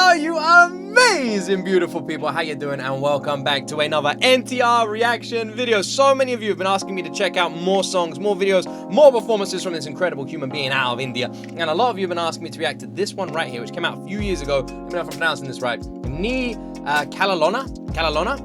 Hello, you amazing, beautiful people. How you doing? And welcome back to another NTR reaction video. So many of you have been asking me to check out more songs, more videos, more performances from this incredible human being out of India. And a lot of you have been asking me to react to this one right here, which came out a few years ago. Let me know if I'm pronouncing this right. NEE Kallalona.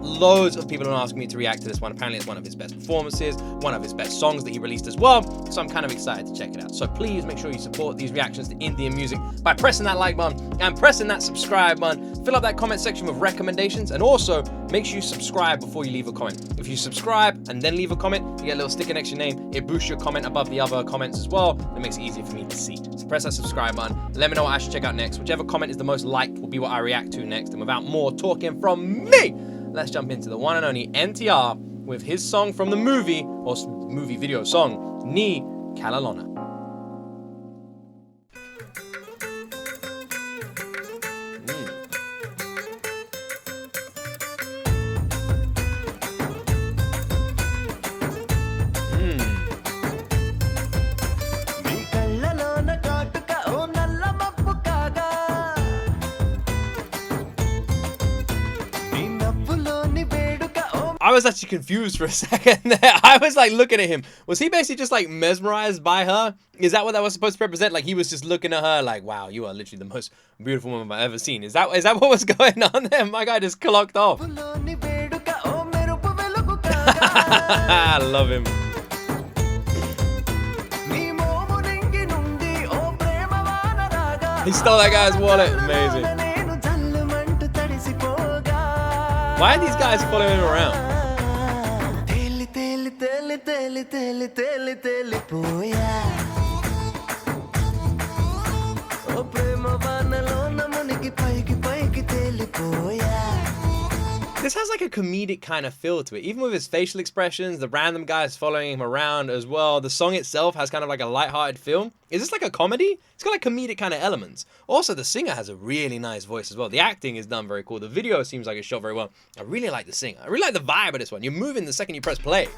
Loads of people have been asking me to react to this one. Apparently it's one of his best performances, one of his best songs that he released as well. So I'm kind of excited to check it out. So please make sure you support these reactions to Indian music by pressing that like button and pressing that subscribe button. Fill up that comment section with recommendations, and also make sure you subscribe before you leave a comment. If you subscribe and then leave a comment, you get a little sticker next to your name. It boosts your comment above the other comments as well. It makes it easier for me to see. So press that subscribe button. Let me know what I should check out next. Whichever comment is the most liked will be what I react to next. And without more talking from me, let's jump into the one and only NTR with his song from the movie, or movie video song, NEE Kallalona. I was actually confused for a second there. I was like looking at him. Was he basically just like mesmerized by her? Is that what that was supposed to represent? Like he was just looking at her like, wow, you are literally the most beautiful woman I've ever seen. Is that what was going on there? My guy just clocked off. I love him. He stole that guy's wallet. Amazing. Why are these guys following him around? This has like a comedic kind of feel to it, even with his facial expressions, the random guys following him around as well. The song itself has kind of like a lighthearted feel. Is this like a comedy? It's got like comedic kind of elements. Also, the singer has a really nice voice as well. The acting is done very cool. The video seems like it's shot very well. I really like the singer. I really like the vibe of this one. You're moving the second you press play.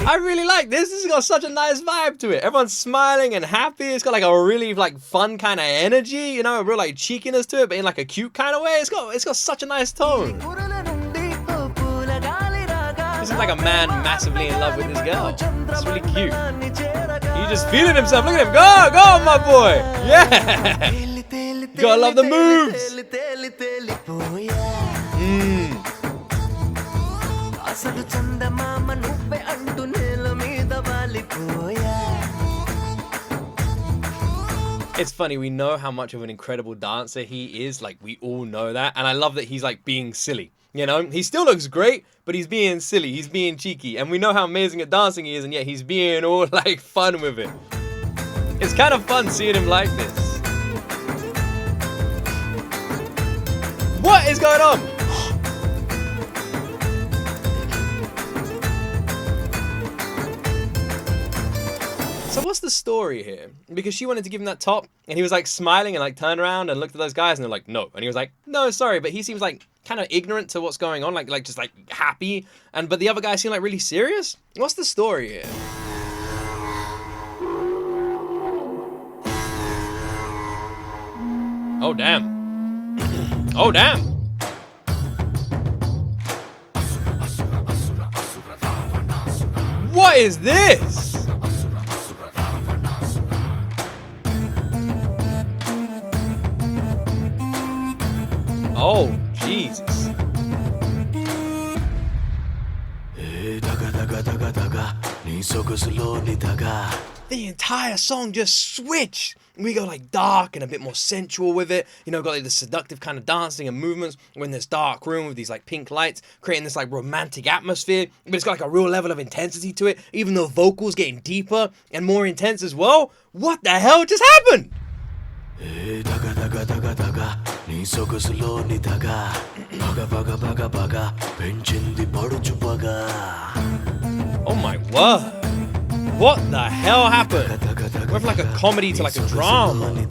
I really like this. This has got such a nice vibe to it. Everyone's smiling and happy. It's got like a really like fun kind of energy, you know, a real like cheekiness to it, but in like a cute kind of way. It's got such a nice tone. This is like a man massively in love with this girl. It's really cute. He's just feeling himself. Look at him. Go, my boy. Yeah. You gotta love the moves. It's funny, we know how much of an incredible dancer he is, like we all know that, and I love that he's like being silly, you know? He still looks great, but he's being silly, he's being cheeky, and we know how amazing at dancing he is, and yet he's being all like fun with it. It's kind of fun seeing him like this. What is going on? So what's the story here? Because she wanted to give him that top, and he was like smiling and like turned around and looked at those guys and they're like, no. And he was like, no, sorry. But he seems like kind of ignorant to what's going on, like just like happy. But the other guys seem like really serious. What's the story here? Oh, damn. Oh, damn. What is this? Oh, Jesus. The entire song just switched. We go like dark and a bit more sensual with it. You know, got like the seductive kind of dancing and movements. We're in this dark room with these like pink lights, creating this like romantic atmosphere. But it's got like a real level of intensity to it. Even though vocals getting deeper and more intense as well. What the hell just happened? Oh my word. What the hell happened? Went from like a comedy to like a drama.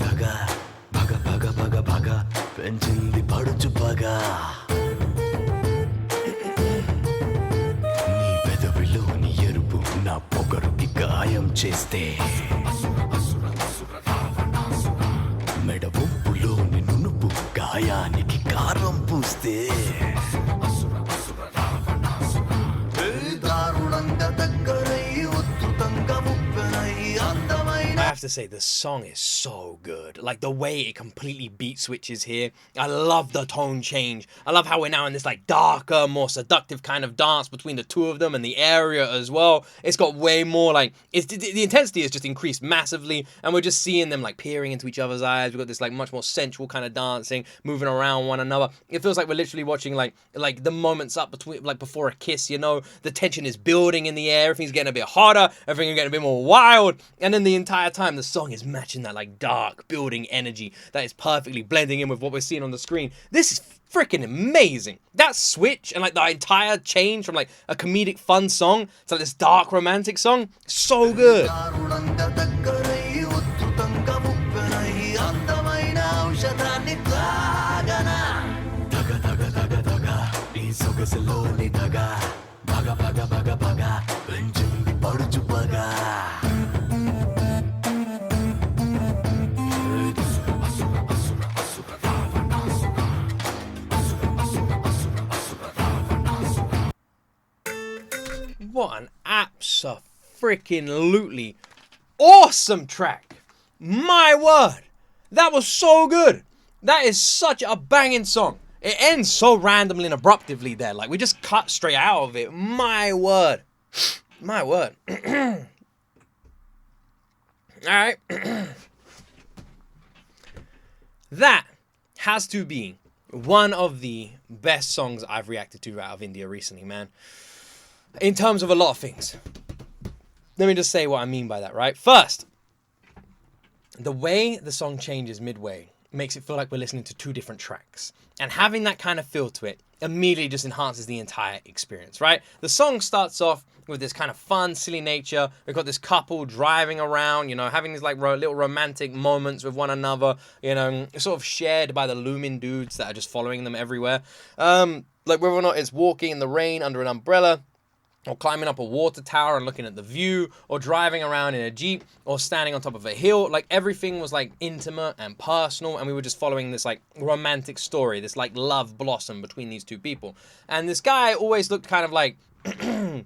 I have to say, the song is so good. Like, the way it completely beat switches here. I love the tone change. I love how we're now in this, like, darker, more seductive kind of dance between the two of them and the area as well. It's got way more, like, the intensity has just increased massively, and we're just seeing them, like, peering into each other's eyes. We've got this, like, much more sensual kind of dancing, moving around one another. It feels like we're literally watching, like the moments up between, like, before a kiss, you know? The tension is building in the air. Everything's getting a bit hotter. Everything's getting a bit more wild. And then the entire time, the song is matching that, like, dark building energy that is perfectly blending in with what we're seeing on the screen. This is freaking amazing. That switch and, like, the entire change from, like, a comedic fun song to, like, this dark romantic song, so good. What an abso-freaking-lutely awesome track. My word. That was so good. That is such a banging song. It ends so randomly and abruptly there. Like, we just cut straight out of it. My word. My word. Alright. That has to be one of the best songs I've reacted to out of India recently, man. In terms of a lot of things. Let me just say what I mean by that, right? First, the way the song changes midway makes it feel like we're listening to two different tracks. And having that kind of feel to it immediately just enhances the entire experience, right? The song starts off with this kind of fun, silly nature. We've got this couple driving around, you know, having these like little romantic moments with one another, you know, sort of shared by the looming dudes that are just following them everywhere. Like whether or not it's walking in the rain under an umbrella, or climbing up a water tower and looking at the view, or driving around in a Jeep, or standing on top of a hill. Like, everything was, like, intimate and personal, and we were just following this, like, romantic story, this, like, love blossom between these two people. And this guy always looked kind of like, I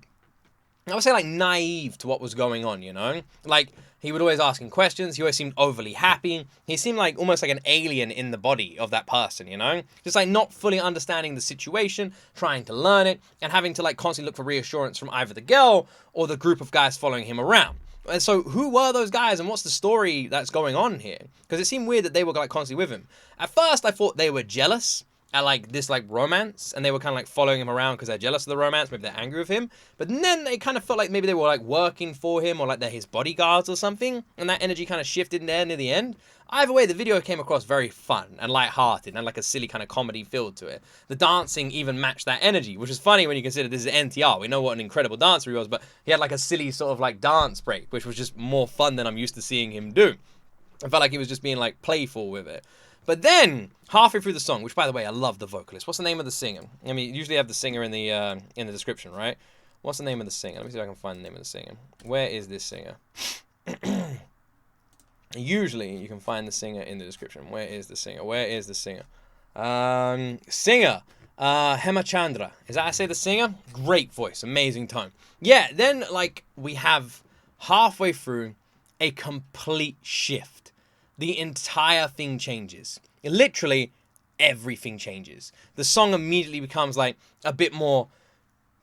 would say, like, naive to what was going on, you know? Like, he would always ask him questions. He always seemed overly happy. He seemed like almost like an alien in the body of that person, you know? Just like not fully understanding the situation, trying to learn it, and having to like constantly look for reassurance from either the girl or the group of guys following him around. And so who were those guys and what's the story that's going on here? Because it seemed weird that they were like constantly with him. At first, I thought they were jealous at like this like romance, and they were kind of like following him around because they're jealous of the romance, maybe they're angry with him. But then it kind of felt like maybe they were like working for him, or like they're his bodyguards or something, and that energy kind of shifted in there near the end. Either way, the video came across very fun and light-hearted and like a silly kind of comedy feel to it. The dancing even matched that energy, which is funny when you consider this is NTR. We know what an incredible dancer he was, but he had like a silly sort of like dance break, which was just more fun than I'm used to seeing him do. I felt like he was just being like playful with it. But then, halfway through the song, which by the way, I love the vocalist. What's the name of the singer? I mean, usually I have the singer in the description, right? What's the name of the singer? Let me see if I can find the name of the singer. Where is this singer? Usually, you can find the singer in the description. Where is the singer? Where is the singer? Singer. Hemachandra. Is that how I say the singer? Great voice. Amazing tone. Yeah, then, like, we have halfway through a complete shift. The entire thing changes. Literally, everything changes. The song immediately becomes like a bit more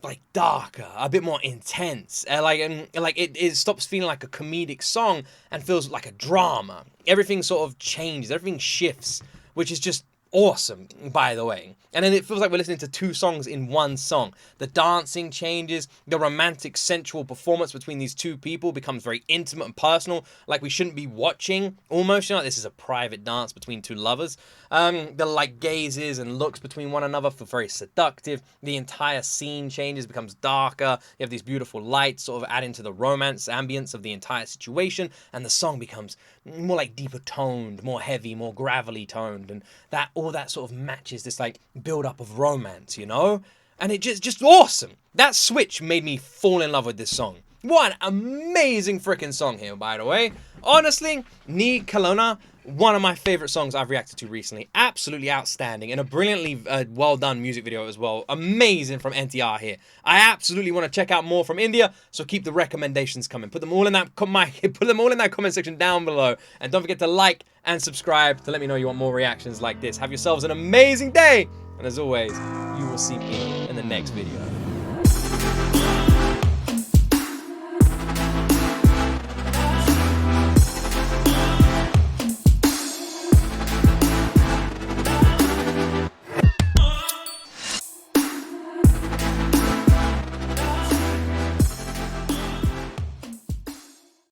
like darker, a bit more intense. It stops feeling like a comedic song and feels like a drama. Everything sort of changes. Everything shifts, which is just awesome, by the way. And then it feels like we're listening to two songs in one song. The dancing changes, the romantic, sensual performance between these two people becomes very intimate and personal, like we shouldn't be watching, almost, you know, like this is a private dance between two lovers. The like gazes and looks between one another feel very seductive. The entire scene changes, becomes darker. You have these beautiful lights sort of adding to the romance ambience of the entire situation, and the song becomes more like deeper toned, more heavy, more gravelly toned, and that all that sort of matches this like build up of romance, you know? And it just awesome. That switch made me fall in love with this song. What an amazing freaking song here, by the way. Honestly, NEE KALLALONA, one of my favorite songs I've reacted to recently. Absolutely outstanding, and a brilliantly well done music video as well. Amazing from NTR here. I absolutely want to check out more from India, so keep the recommendations coming. Put them all in that comment section down below, and don't forget to like and subscribe to let me know you want more reactions like this. Have yourselves an amazing day, and as always, you will see me in the next video.